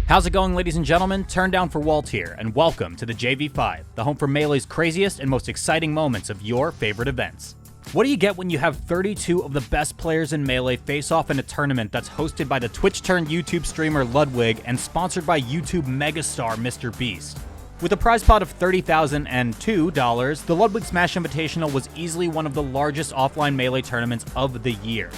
How's it going, ladies and gentlemen? turndownforALT here, and welcome to the JV5, the home for Melee's craziest and most exciting moments of your favorite events. What do you get when you have 32 of the best players in Melee face off in a tournament that's hosted by the Twitch-turned YouTube streamer Ludwig and sponsored by YouTube megastar Mr. Beast? With a prize pot of $30,002, the Ludwig Smash Invitational was easily one of the largest offline Melee tournaments of the year.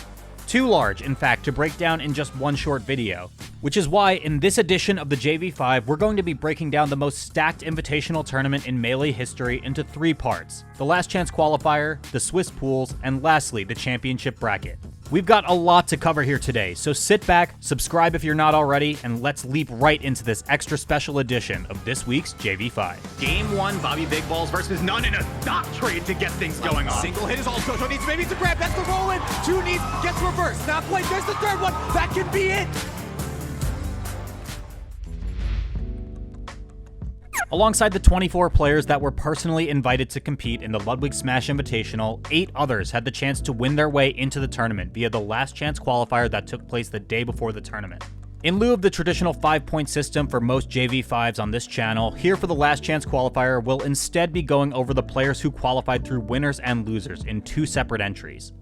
Too large, in fact, to break down in just one short video. Which is why, in this edition of the JV5, we're going to be breaking down the most stacked invitational tournament in Melee history into 3 parts: the Last Chance Qualifier, the Swiss Pools, and lastly, the Championship Bracket. We've got a lot to cover here today, so sit back, subscribe if you're not already, and let's leap right into this extra special edition of this week's JV5. Game 1, Bobby Big Balls versus none in a stock trade to get things going on. Single hit is all Jojo needs, maybe it's a grab, that's the roll in. 2 needs, gets reversed, not quite, there's the third one, that could be it. Alongside the 24 players that were personally invited to compete in the Ludwig Smash Invitational, 8 others had the chance to win their way into the tournament via the Last Chance Qualifier that took place the day before the tournament. In lieu of the traditional 5-point system for most JV5s on this channel, here for the Last Chance Qualifier, we'll instead be going over the players who qualified through winners and losers in 2 separate entries.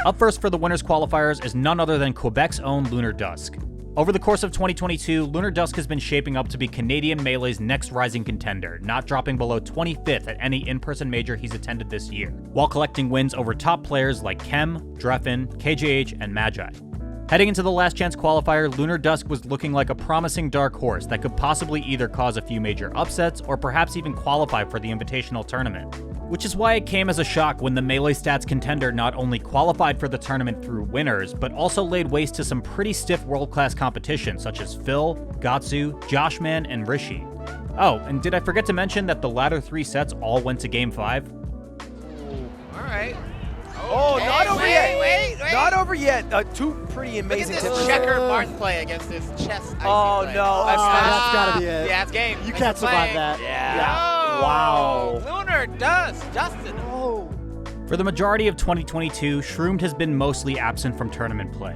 Up first for the winners qualifiers is none other than Quebec's own Lunar Dusk. Over the course of 2022, Lunar Dusk has been shaping up to be Canadian Melee's next rising contender, not dropping below 25th at any in-person major he's attended this year, while collecting wins over top players like Chem, Dreffen, KJH, and Magi. Heading into the Last Chance Qualifier, Lunar Dusk was looking like a promising dark horse that could possibly either cause a few major upsets or perhaps even qualify for the Invitational tournament. Which is why it came as a shock when the Melee Stats contender not only qualified for the tournament through winners, but also laid waste to some pretty stiff world-class competition such as Phil, Gatsu, Joshman, and Rishi. Oh, and did I forget to mention that the latter 3 sets all went to Game 5? Alright. Oh, Okay, not over yet. wait. Not over yet. 2 pretty amazing Look at this tips. checker Marth play against this chess. Oh, no. That's gotta be it. Yeah, it's game. You Thanks can't for survive playing. that. Yeah. Oh, Wow. Lunar Dusk, Justin. Oh. For the majority of 2022, Shroomed has been mostly absent from tournament play.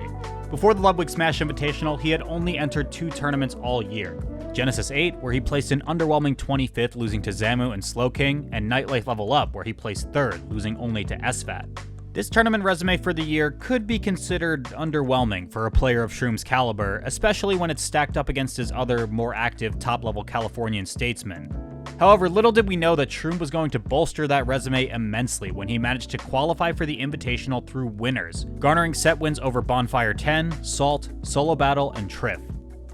Before the Ludwig Smash Invitational, he had only entered 2 tournaments all year. Genesis 8, where he placed an underwhelming 25th, losing to Zamu and Slowking, and Nightlife Level Up, where he placed 3rd, losing only to SFAT. This tournament resume for the year could be considered underwhelming for a player of Shroom's caliber, especially when it's stacked up against his other, more active, top-level Californian statesmen. However, little did we know that Shroom was going to bolster that resume immensely when he managed to qualify for the Invitational through winners, garnering set wins over Bonfire 10, Salt, Solo Battle, and Triff.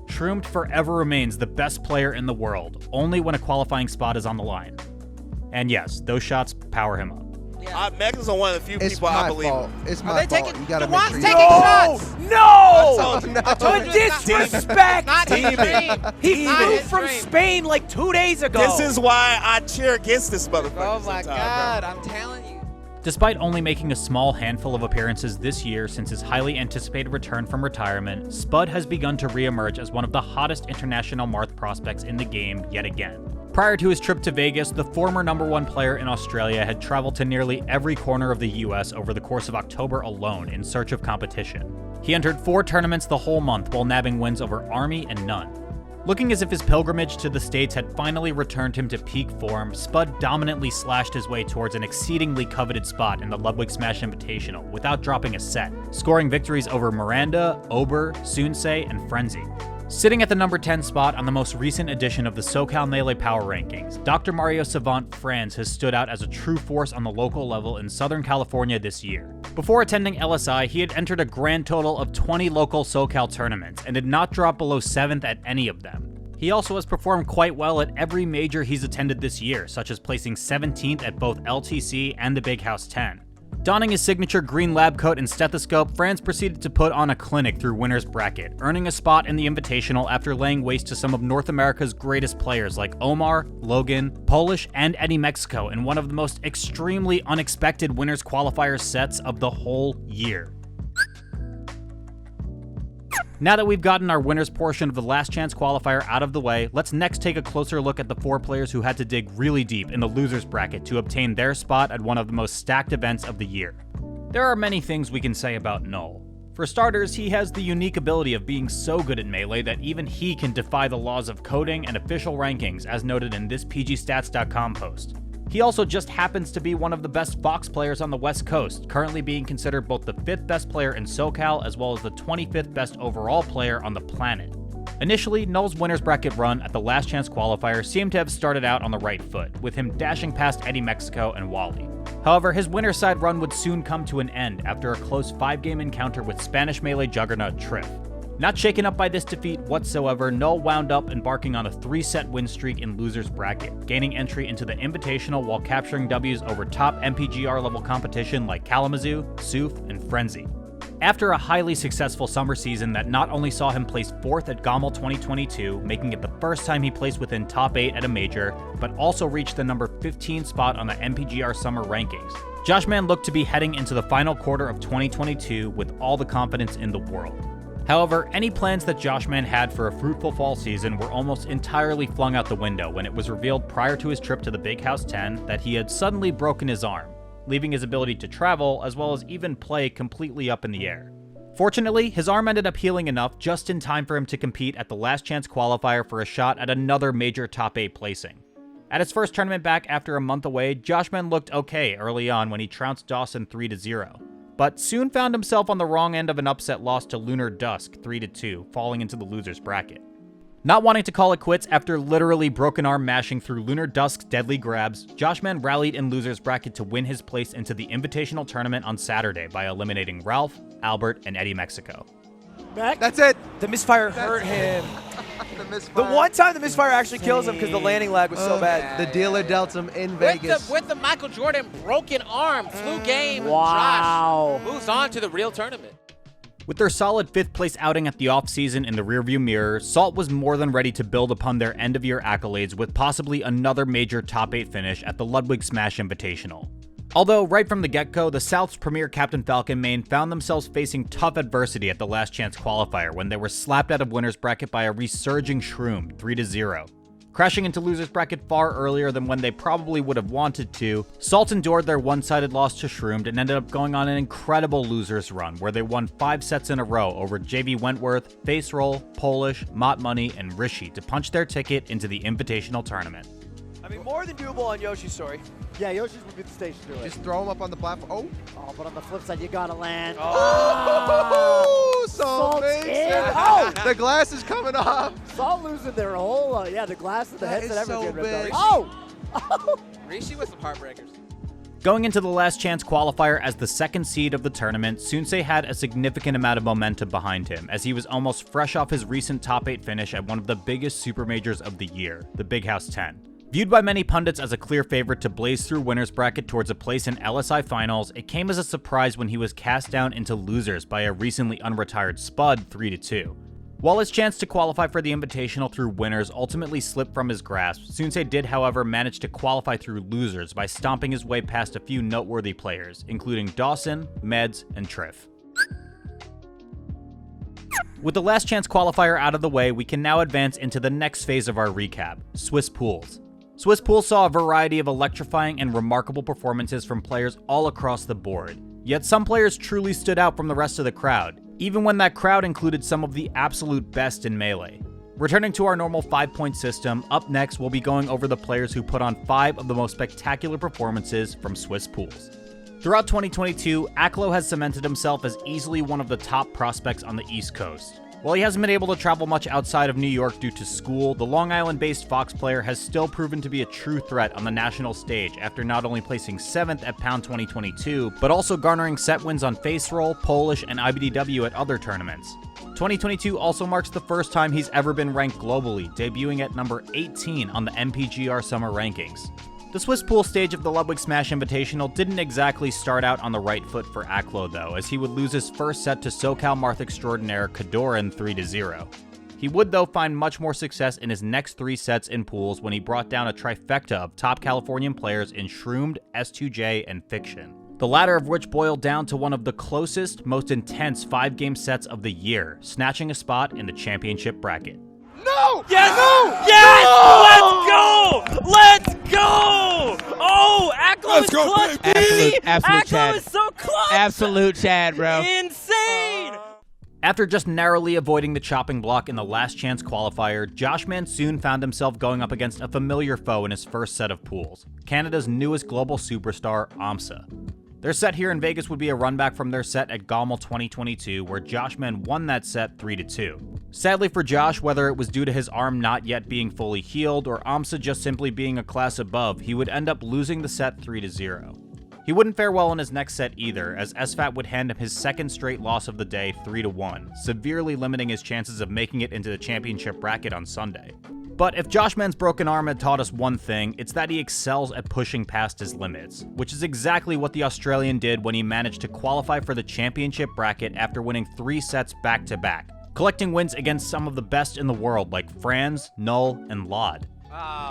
Shroomed forever remains the best player in the world, only when a qualifying spot is on the line. And yes, those shots power him up. Megas are one of the few It's people my I believe. fault. It's Are my they fault. taking? You gotta the make one's sure taking you... shots. No! I told The you it's not- disrespect! Not his dream. He Not flew his from dream. Spain like 2 days ago. This is why I cheer against this motherfucker. Oh my sometimes, God! I'm telling you. Despite only making a small handful of appearances this year since his highly anticipated return from retirement, Spud has begun to re-emerge as one of the hottest international Marth prospects in the game yet again. Prior to his trip to Vegas, the former #1 player in Australia had traveled to nearly every corner of the US over the course of October alone in search of competition. He entered 4 tournaments the whole month while nabbing wins over Army and None. Looking as if his pilgrimage to the States had finally returned him to peak form, Spud dominantly slashed his way towards an exceedingly coveted spot in the Ludwig Smash Invitational without dropping a set, scoring victories over Miranda, Ober, Sunsei, and Frenzy. Sitting at the number 10 spot on the most recent edition of the SoCal Melee Power Rankings, Dr. Mario Savant Franz has stood out as a true force on the local level in Southern California this year. Before attending LSI, he had entered a grand total of 20 local SoCal tournaments and did not drop below 7th at any of them. He also has performed quite well at every major he's attended this year, such as placing 17th at both LTC and the Big House 10. Donning his signature green lab coat and stethoscope, Franz proceeded to put on a clinic through winner's bracket, earning a spot in the Invitational after laying waste to some of North America's greatest players like Omar, Logan, Polish, and Eddie Mexico in one of the most extremely unexpected winners qualifier sets of the whole year. Now that we've gotten our winners portion of the Last Chance Qualifier out of the way, let's next take a closer look at the 4 players who had to dig really deep in the losers bracket to obtain their spot at one of the most stacked events of the year. There are many things we can say about Null. For starters, he has the unique ability of being so good at Melee that even he can defy the laws of coding and official rankings, as noted in this PGStats.com post. He also just happens to be one of the best Fox players on the West Coast, currently being considered both the 5th best player in SoCal as well as the 25th best overall player on the planet. Initially, Null's winners bracket run at the Last Chance qualifier seemed to have started out on the right foot, with him dashing past Eddie Mexico and Wally. However, his winner's side run would soon come to an end after a close 5-game encounter with Spanish Melee juggernaut Triff. Not shaken up by this defeat whatsoever, Null wound up embarking on a 3-set win streak in loser's bracket, gaining entry into the Invitational while capturing W's over top MPGR level competition like Kalamazoo, Soof, and Frenzy. After a highly successful summer season that not only saw him place 4th at GOML 2022, making it the first time he placed within top 8 at a major, but also reached the number 15 spot on the MPGR summer rankings, Joshman looked to be heading into the final quarter of 2022 with all the confidence in the world. However, any plans that Joshman had for a fruitful fall season were almost entirely flung out the window when it was revealed prior to his trip to the Big House 10 that he had suddenly broken his arm, leaving his ability to travel as well as even play completely up in the air. Fortunately, his arm ended up healing enough just in time for him to compete at the Last Chance qualifier for a shot at another major top 8 placing. At his first tournament back after a month away, Joshman looked okay early on when he trounced Dawson 3-0. But soon found himself on the wrong end of an upset loss to Lunar Dusk 3-2, falling into the loser's bracket. Not wanting to call it quits after literally broken arm mashing through Lunar Dusk's deadly grabs, Joshman rallied in loser's bracket to win his place into the Invitational tournament on Saturday by eliminating Ralph, Albert, and Eddie Mexico. That's it. The misfire hurt him. The misfire. The one time the misfire actually kills him because the landing lag was so bad. The dealer dealt him in Vegas. With the Michael Jordan broken arm, flu game, Wow. Josh moves on to the real tournament. With their solid 5th place outing at the offseason in the rearview mirror, Salt was more than ready to build upon their end-of-year accolades with possibly another major top 8 finish at the Ludwig Smash Invitational. Although, right from the get-go, the South's premier Captain Falcon main found themselves facing tough adversity at the Last Chance qualifier when they were slapped out of winner's bracket by a resurging Shroom 3-0. Crashing into loser's bracket far earlier than when they probably would have wanted to, Salt endured their one-sided loss to Shroomed and ended up going on an incredible loser's run where they won 5 sets in a row over JV Wentworth, Face Roll, Polish, Mott Money, and Rishi to punch their ticket into the Invitational tournament. I mean, more than doable on Yoshi's story. Yeah, Yoshi's would be the stage to do it. Just throw him up on the platform. Oh, but on the flip side, you gotta land. Oh, Salt's Salt in. Oh! The glass is coming off. Salt losing their whole, yeah, the glass and the That headset, is so everything. ripped big. out. Oh! Rishi with some heartbreakers. Going into the Last Chance qualifier as the 2nd seed of the tournament, Sunsei had a significant amount of momentum behind him, as he was almost fresh off his recent top 8 finish at one of the biggest super majors of the year, the Big House 10. Viewed by many pundits as a clear favorite to blaze through winner's bracket towards a place in LSI finals, it came as a surprise when he was cast down into losers by a recently unretired Spud 3-2. While his chance to qualify for the Invitational through winners ultimately slipped from his grasp, Sunsei did however manage to qualify through losers by stomping his way past a few noteworthy players, including Dawson, Meds, and Triff. With the Last Chance qualifier out of the way, we can now advance into the next phase of our recap, Swiss Pools. Swiss Pools saw a variety of electrifying and remarkable performances from players all across the board. Yet some players truly stood out from the rest of the crowd, even when that crowd included some of the absolute best in Melee. Returning to our normal 5-point system, up next we'll be going over the players who put on 5 of the most spectacular performances from Swiss Pools. Throughout 2022, Aklo has cemented himself as easily one of the top prospects on the East Coast. While he hasn't been able to travel much outside of New York due to school, the Long Island-based Fox player has still proven to be a true threat on the national stage after not only placing 7th at Pound 2022, but also garnering set wins on Face Roll, Polish, and IBDW at other tournaments. 2022 also marks the first time he's ever been ranked globally, debuting at number 18 on the MPGR Summer Rankings. The Swiss Pool stage of the Ludwig Smash Invitational didn't exactly start out on the right foot for Aklo though, as he would lose his first set to SoCal Marth extraordinaire Kadoran 3-0. He would though find much more success in his next 3 sets in pools when he brought down a trifecta of top Californian players in Shroomed, S2J, and Fiction. The latter of which boiled down to one of the closest, most intense 5-game sets of the year, snatching a spot in the championship bracket. No! Yes! No! Yes! No! Let's go! Let's go! Oh, Aklo is clutch, baby! Absolute Aklo Chad. is so clutch! Absolute Chad, bro. Insane! After just narrowly avoiding the chopping block in the last chance qualifier, Joshman soon found himself going up against a familiar foe in his first set of pools, Canada's newest global superstar, AMSA. Their set here in Vegas would be a runback from their set at GOML 2022, where Joshman won that set 3-2. Sadly for Josh, whether it was due to his arm not yet being fully healed or AMSA just simply being a class above, he would end up losing the set 3-0. He wouldn't fare well in his next set either, as SFAT would hand him his second straight loss of the day 3-1, severely limiting his chances of making it into the championship bracket on Sunday. But if Joshman's broken arm had taught us one thing, it's that he excels at pushing past his limits, which is exactly what the Australian did when he managed to qualify for the championship bracket after winning 3 sets back-to-back, collecting wins against some of the best in the world like Franz, Null, and Lod.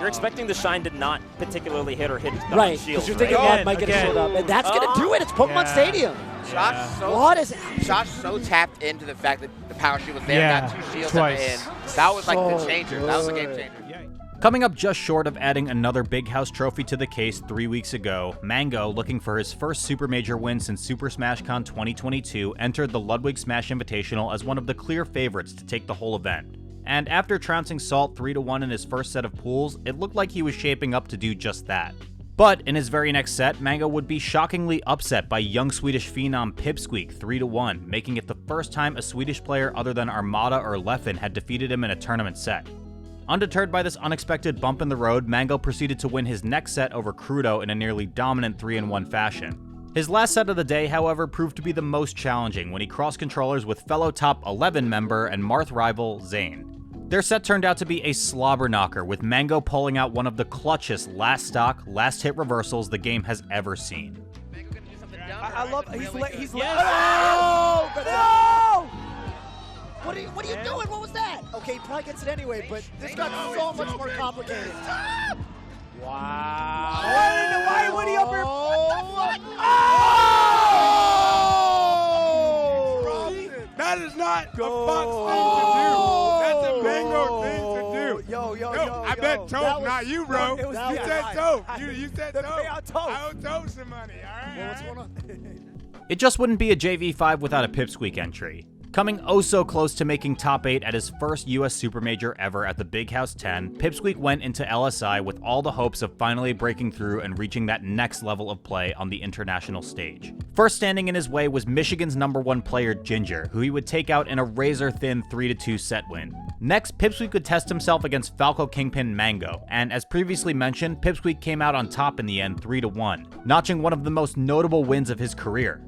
You're expecting the Shine to not particularly hit or hit the Right, shield, because you're right? thinking Lod might get a shield up. And that's going to do it. It's Pokemon Stadium. Josh so tapped into the fact that the power shield was there, got 2 shields at the end. That was like the changer. That was a game changer. Coming up just short of adding another Big House trophy to the case 3 weeks ago, Mango, looking for his first Super Major win since Super Smash Con 2022, entered the Ludwig Smash Invitational as one of the clear favorites to take the whole event. And after trouncing Salt 3-1 in his first set of pools, it looked like he was shaping up to do just that. But in his very next set, Mango would be shockingly upset by young Swedish phenom Pipsqueak 3-1, making it the first time a Swedish player other than Armada or Leffen had defeated him in a tournament set. Undeterred by this unexpected bump in the road, Mango proceeded to win his next set over Crudo in a nearly dominant 3-1 fashion. His last set of the day, however, proved to be the most challenging when he crossed controllers with fellow top 11 member and Marth rival Zane. Their set turned out to be a slobber knocker, with Mango pulling out one of the clutchest last stock, last hit reversals the game has ever seen. I love. He's Oh, no! What are you doing? What was that? Okay, he probably gets it anyway, but this got so much more complicated. Wow. Why would he over? That is not a Fox thing to do. That's a Mango thing to do. Yo. I bet Toph, not you, bro. You said Toph. You said Pay Toph. out Toph. I owe Toph some money, all right? What's going on? It just wouldn't be a JV5 without a Pipsqueak entry. Coming oh so close to making top 8 at his first US Super Major ever at the Big House 10, Pipsqueak went into LSI with all the hopes of finally breaking through and reaching that next level of play on the international stage. First standing in his way was Michigan's #1 player Ginger, who he would take out in a razor-thin 3-2 set win. Next, Pipsqueak would test himself against Falco Kingpin Mango, and as previously mentioned, Pipsqueak came out on top in the end 3-1, notching one of the most notable wins of his career.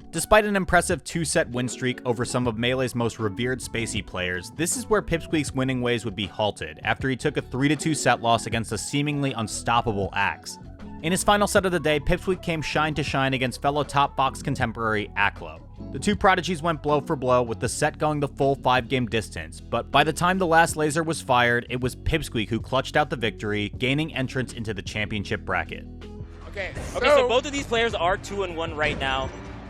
Despite an impressive 2-set win streak over some of Melee's most revered spacey players, this is where Pipsqueak's winning ways would be halted after he took a 3-2 set loss against a seemingly unstoppable Axe. In his final set of the day, Pipsqueak came shine to shine against fellow top box contemporary Aklo. The two prodigies went blow for blow with the set going the full 5-game distance, but by the time the last laser was fired, it was Pipsqueak who clutched out the victory, gaining entrance into the championship bracket. Okay, So both of these players are 2-1 right now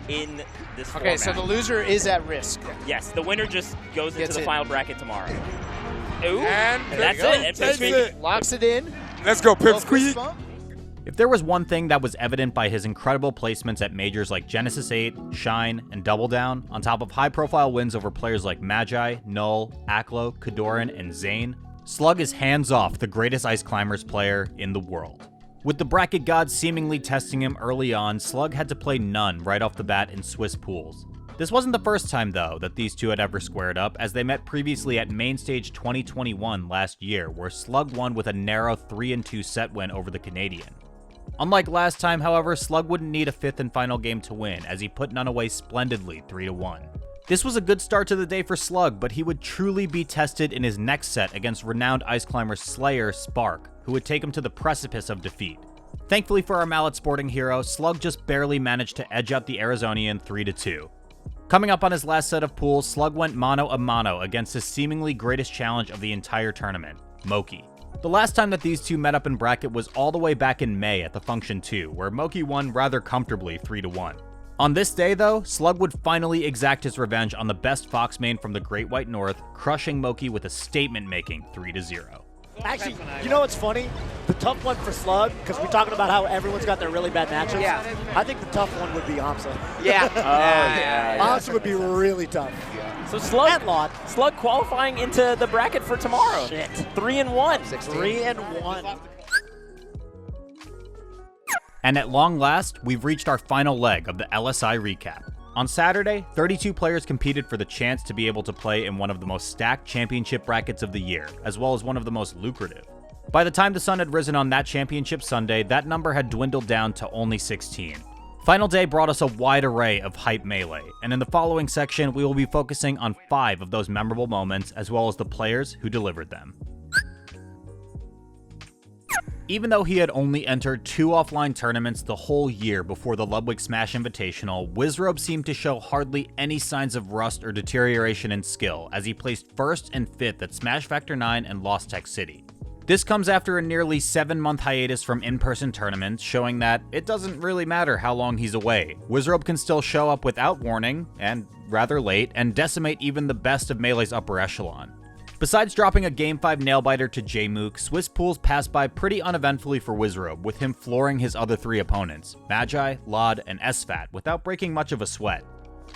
in this format. So the loser is at risk. Yes, the winner just goes into the final bracket tomorrow. Ooh, And that's go. it. And Takes Pipsqueak it. Locks it in. Let's go, Little fist Pipsqueak. bump. If there was one thing that was evident by his incredible placements at majors like Genesis 8, Shine, and Double Down, on top of high-profile wins over players like Magi, Null, Aklo, Kadoran, and Zane, Slug is hands-off the greatest Ice Climbers player in the world. With the bracket gods seemingly testing him early on, Slug had to play none right off the bat in Swiss pools. This wasn't the first time, though, that these two had ever squared up, as they met previously at Mainstage 2021 last year, where Slug won with a narrow 3-2 set win over the Canadian. Unlike last time, however, Slug wouldn't need a 5th and final game to win, as he put none away splendidly 3-1. This was a good start to the day for Slug, but he would truly be tested in his next set against renowned Ice Climber Slayer Spark, who would take him to the precipice of defeat. Thankfully for our Mallet sporting hero, Slug just barely managed to edge out the Arizonian 3-2. Coming up on his last set of pools, Slug went mano a mano against his seemingly greatest challenge of the entire tournament, Moki. The last time that these two met up in bracket was all the way back in May at the Function 2, where Moki won rather comfortably 3-1. On this day, though, Slug would finally exact his revenge on the best Fox main from the Great White North, crushing Moki with a statement-making 3-0. Actually, you know what's funny? The tough one for Slug, because we're talking about how everyone's got their really bad matchups. Yeah. I think the tough one would be Amsa. Yeah. Amsa would be really tough. So Slug, And Lot. Slug qualifying into the bracket for tomorrow. Shit. 3-1. 3-1. And at long last, we've reached our final leg of the LSI Recap. On Saturday, 32 players competed for the chance to be able to play in one of the most stacked championship brackets of the year, as well as one of the most lucrative. By the time the sun had risen on that championship Sunday, that number had dwindled down to only 16. Final day brought us a wide array of hype melee, and in the following section, we will be focusing on 5 of those memorable moments, as well as the players who delivered them. Even though he had only entered 2 offline tournaments the whole year before the Ludwig Smash Invitational, Wizzrobe seemed to show hardly any signs of rust or deterioration in skill, as he placed 1st and 5th at Smash Factor 9 and Lost Tech City. This comes after a nearly 7-month hiatus from in-person tournaments, showing that it doesn't really matter how long he's away. Wizzrobe can still show up without warning, and rather late, and decimate even the best of Melee's upper echelon. Besides dropping a Game 5 nailbiter to Jmook, Swiss Pools passed by pretty uneventfully for Wizzrobe, with him flooring his other 3 opponents, Magi, Lod, and SFAT, without breaking much of a sweat.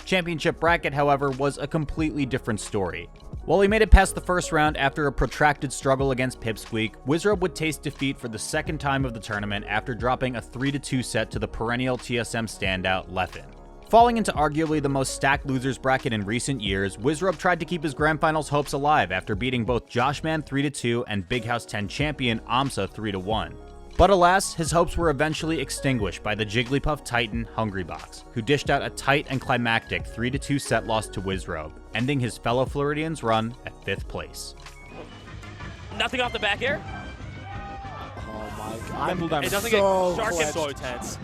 Championship bracket, however, was a completely different story. While he made it past the first round after a protracted struggle against Pipsqueak, Wizzrobe would taste defeat for the second time of the tournament after dropping a 3-2 set to the perennial TSM standout, Leffen. Falling into arguably the most stacked losers bracket in recent years, Wizzrobe tried to keep his Grand Finals hopes alive after beating both Joshman 3-2 and Big House 10 champion Amsa 3-1. But alas, his hopes were eventually extinguished by the Jigglypuff Titan Hungrybox, who dished out a tight and climactic 3-2 set loss to Wizzrobe, ending his fellow Floridian's run at 5th place. Nothing off the back air. Oh my God. It doesn't so get Shark gets so clenched. tense.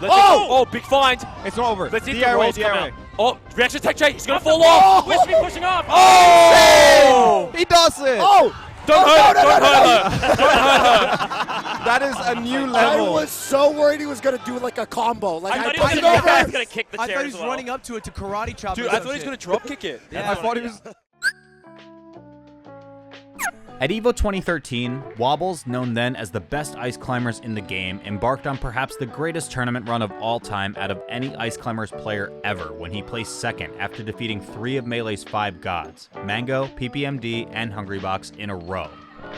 Oh! Big find. It's not over. Let's see if DRA, the rolls come DRA. out. Oh, reaction tech J. He's gonna fall off. Wispy pushing off. Oh! He does it! Oh! Don't hurt her. That is a new I level. was so worried he was going to do like a combo. Like, I I thought he was gonna kick the chair. I thought he was as well. running up to it to karate chop. Dude, or I some thought he was shit. going to drop kick it. Yeah, I thought he was... At EVO 2013, Wobbles, known then as the best ice climbers in the game, embarked on perhaps the greatest tournament run of all time out of any ice climbers player ever when he placed 2nd after defeating 3 of Melee's 5 gods, Mango, PPMD, and Hungrybox in a row.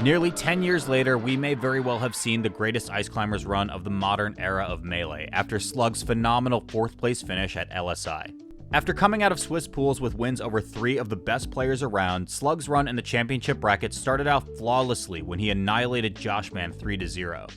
Nearly 10 years later, we may very well have seen the greatest ice climbers run of the modern era of Melee after Slug's phenomenal 4th place finish at LSI. After coming out of Swiss Pools with wins over 3 of the best players around, Slug's run in the championship bracket started out flawlessly when he annihilated Joshman 3-0.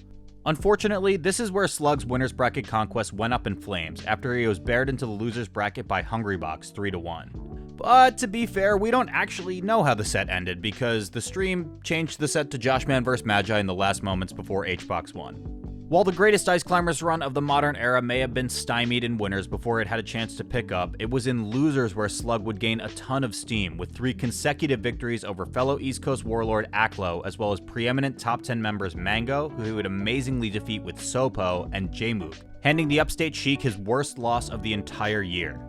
Unfortunately, this is where Slug's winners bracket conquest went up in flames after he was bared into the losers bracket by Hungrybox 3-1. But to be fair, we don't actually know how the set ended because the stream changed the set to Joshman vs Magi in the last moments before HBox won. While the greatest ice climbers run of the modern era may have been stymied in winners before it had a chance to pick up, it was in losers where Slug would gain a ton of steam with 3 consecutive victories over fellow East Coast warlord Aklo, as well as preeminent top 10 members Mango, who he would amazingly defeat with Sopo, and Jmook, handing the upstate Sheik his worst loss of the entire year.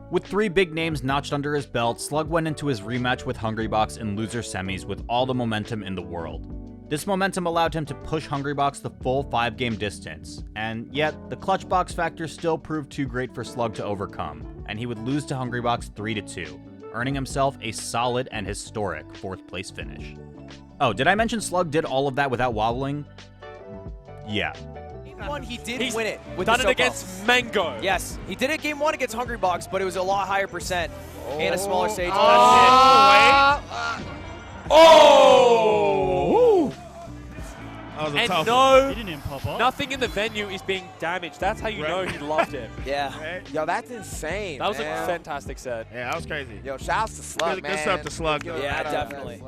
With 3 big names notched under his belt, Slug went into his rematch with Hungrybox in loser semis with all the momentum in the world. This momentum allowed him to push Hungrybox the full 5-game distance, and yet the clutch box factor still proved too great for Slug to overcome, and he would lose to Hungrybox 3-2, earning himself a solid and historic 4th place finish. Oh, did I mention Slug did all of that without wobbling? Yeah. Game 1, he did He's win it with done the it Sopo. against Mango. Yes, he did it game 1 against Hungrybox, but it was a lot higher percent and a smaller stage. Oh! That was a And tough no, He didn't even pop up. nothing in the venue is being damaged. That's how you know he loved it. Yeah. Yo, that's insane. That was man. a fantastic set. Yeah, that was crazy. Yo, shouts to Slug, Good stuff to Slug, though. Yeah, definitely.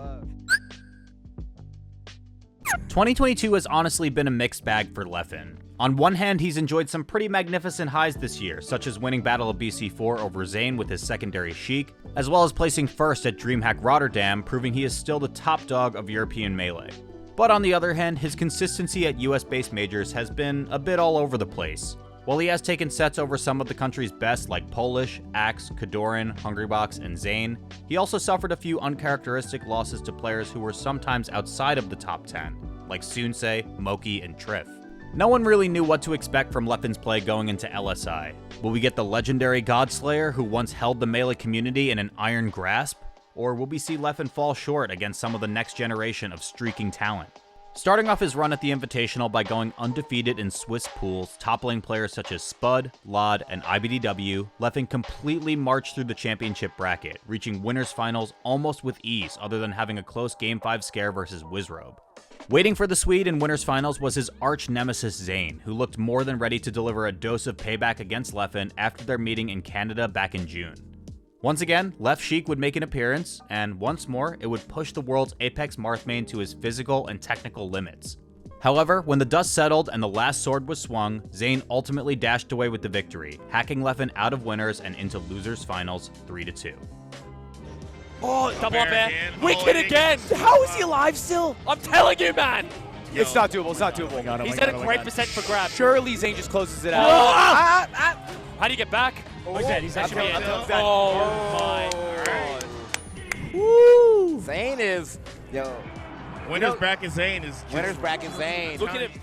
2022 has honestly been a mixed bag for Leffen. On one hand, he's enjoyed some pretty magnificent highs this year, such as winning Battle of BC4 over Zane with his secondary Sheik, as well as placing 1st at DreamHack Rotterdam, proving he is still the top dog of European Melee. But on the other hand, his consistency at US-based majors has been a bit all over the place. While he has taken sets over some of the country's best like Polish, Axe, Kadoran, Hungrybox, and Zane, he also suffered a few uncharacteristic losses to players who were sometimes outside of the top 10, like Sunsei, Moki, and Triff. No one really knew what to expect from Leffen's play going into LSI. Will we get the legendary Godslayer who once held the Melee community in an iron grasp? Or will we see Leffen fall short against some of the next generation of streaking talent? Starting off his run at the Invitational by going undefeated in Swiss pools, toppling players such as Spud, Lod, and IBDW, Leffen completely marched through the championship bracket, reaching winners finals almost with ease other than having a close Game 5 scare versus Wizzrobe. Waiting for the Swede in winners finals was his arch nemesis Zane, who looked more than ready to deliver a dose of payback against Leffen after their meeting in Canada back in June. Once again, Left Sheik would make an appearance, and once more, it would push the world's Apex Marthmain to his physical and technical limits. However, when the dust settled and the last sword was swung, Zane ultimately dashed away with the victory, hacking Leffen out of winners and into losers finals 3-2. Oh, double up air. Wicked again. How is he alive still? I'm telling you, man. Yo. It's not doable. It's not doable. He's at a great percent for grab. Surely Zane just closes it out. How do you get back? He's dead. He's dead. Oh my. Woo! Zane is, yo. Winners bracket Zane is just, Winners bracket Zane. Look at him.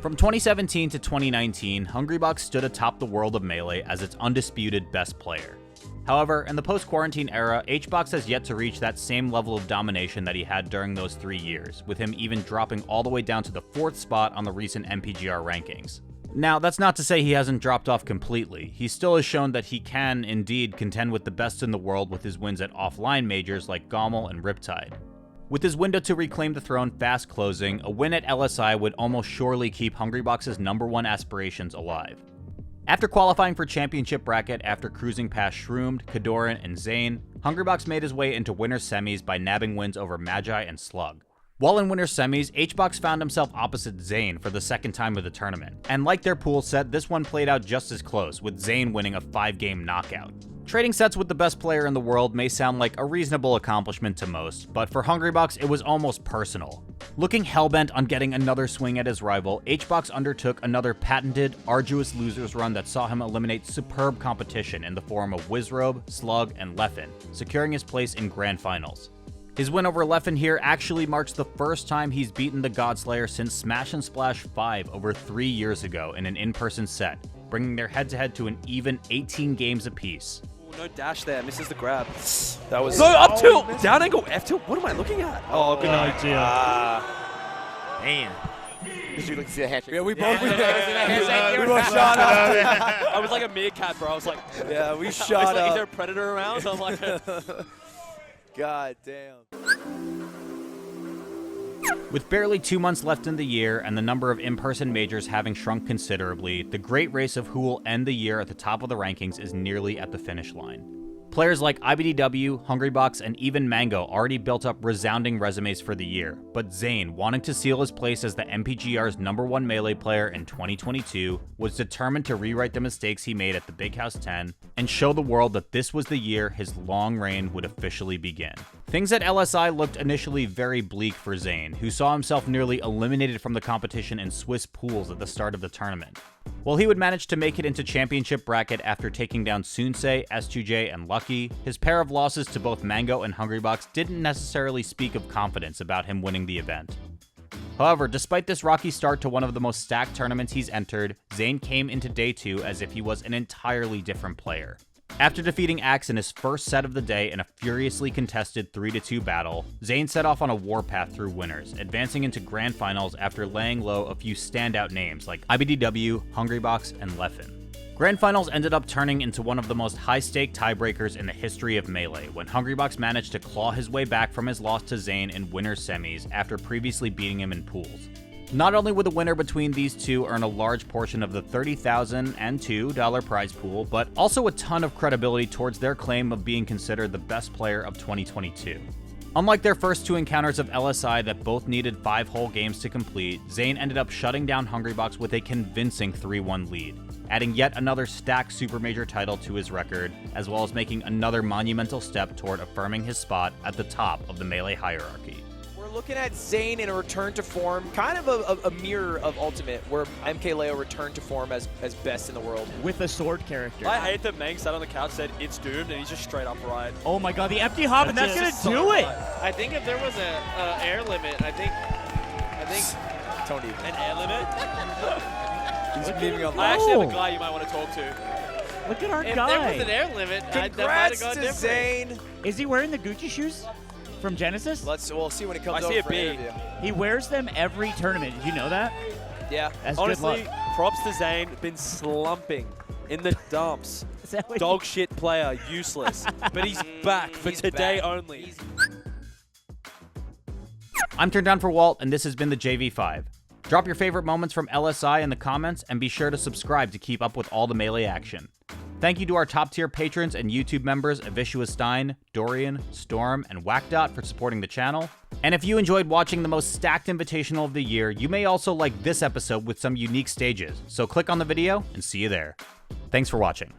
From 2017 to 2019, Hungrybox stood atop the world of Melee as its undisputed best player. However, in the post-quarantine era, HBox has yet to reach that same level of domination that he had during those 3 years, with him even dropping all the way down to the 4th spot on the recent MPGR rankings. Now, that's not to say he hasn't dropped off completely. He still has shown that he can, indeed, contend with the best in the world with his wins at offline majors like Gommel and Riptide. With his window to reclaim the throne fast closing, a win at LSI would almost surely keep Hungrybox's #1 aspirations alive. After qualifying for championship bracket after cruising past Shroomed, Kadoran, and Zane, Hungrybox made his way into winners semis by nabbing wins over Magi and Slug. While in winners semis, HBox found himself opposite Zane for the second time of the tournament, and like their pool set, this one played out just as close, with Zane winning a 5-game knockout. Trading sets with the best player in the world may sound like a reasonable accomplishment to most, but for Hungrybox it was almost personal. Looking hellbent on getting another swing at his rival, HBox undertook another patented, arduous losers run that saw him eliminate superb competition in the form of Wizzrobe, Slug, and Leffen, securing his place in Grand Finals. His win over Leffen here actually marks the first time he's beaten the Godslayer since Smash and Splash 5 over 3 years ago in an in-person set, bringing their head-to-head to an even 18 games apiece. Ooh, no dash there, misses the grab. That was up tilt, down angle, F tilt. What am I looking at? Oh, good night. man. Did you look see the handshake? Yeah, we both we both shot up. I was like a meerkat, bro. I was like, yeah, we is shot up. there a predator around? So I'm like, God damn. With barely 2 months left in the year and the number of in-person majors having shrunk considerably, the great race of who will end the year at the top of the rankings is nearly at the finish line. Players like IBDW, Hungrybox, and even Mango already built up resounding resumes for the year, but Zane, wanting to seal his place as the MPGR's #1 Melee player in 2022, was determined to rewrite the mistakes he made at the Big House 10 and show the world that this was the year his long reign would officially begin. Things at LSI looked initially very bleak for Zane, who saw himself nearly eliminated from the competition in Swiss pools at the start of the tournament. While he would manage to make it into championship bracket after taking down Sunsei, S2J, and Lucky, his pair of losses to both Mango and Hungrybox didn't necessarily speak of confidence about him winning the event. However, despite this rocky start to one of the most stacked tournaments he's entered, Zane came into day 2 as if he was an entirely different player. After defeating Axe in his first set of the day in a furiously contested 3-2 battle, Zane set off on a warpath through winners, advancing into grand finals after laying low a few standout names like IBDW, Hungrybox, and Leffen. Grand Finals ended up turning into one of the most high-stake tiebreakers in the history of Melee, when Hungrybox managed to claw his way back from his loss to Zane in winners semis after previously beating him in pools. Not only would the winner between these two earn a large portion of the $30,002 prize pool, but also a ton of credibility towards their claim of being considered the best player of 2022. Unlike their first 2 encounters of LSI that both needed 5 whole games to complete, Zane ended up shutting down Hungrybox with a convincing 3-1 lead, adding yet another stacked Super Major title to his record, as well as making another monumental step toward affirming his spot at the top of the Melee hierarchy. we're looking at Zane in a return to form, kind of a mirror of Ultimate, where MKLeo returned to form as best in the world. With a sword character. I hate that Mang sat on the couch, said it's doomed, and he's just straight up right. Oh my god, the empty hop, and that's gonna do it! I think if there was a air limit, I think Tony. An air limit? He's leaving on. I actually have a guy you might want to talk to. Look at our if guy. If there was an air limit, congrats to Zane. Is he wearing the Gucci shoes from Genesis? We'll see when he comes over for an interview. He wears them every tournament. Did you know that? Yeah. That's honestly, good luck. props to Zane. Been slumping in the dumps. Dog shit player, useless. But he's back for today only. I'm turndownforALT, and this has been the JV5. Drop your favorite moments from LSI in the comments, and be sure to subscribe to keep up with all the Melee action. Thank you to our top-tier patrons and YouTube members Avishua Stein, Dorian, Storm, and Whackdot for supporting the channel. And if you enjoyed watching the most stacked invitational of the year, you may also like this episode with some unique stages, so click on the video and see you there. Thanks for watching.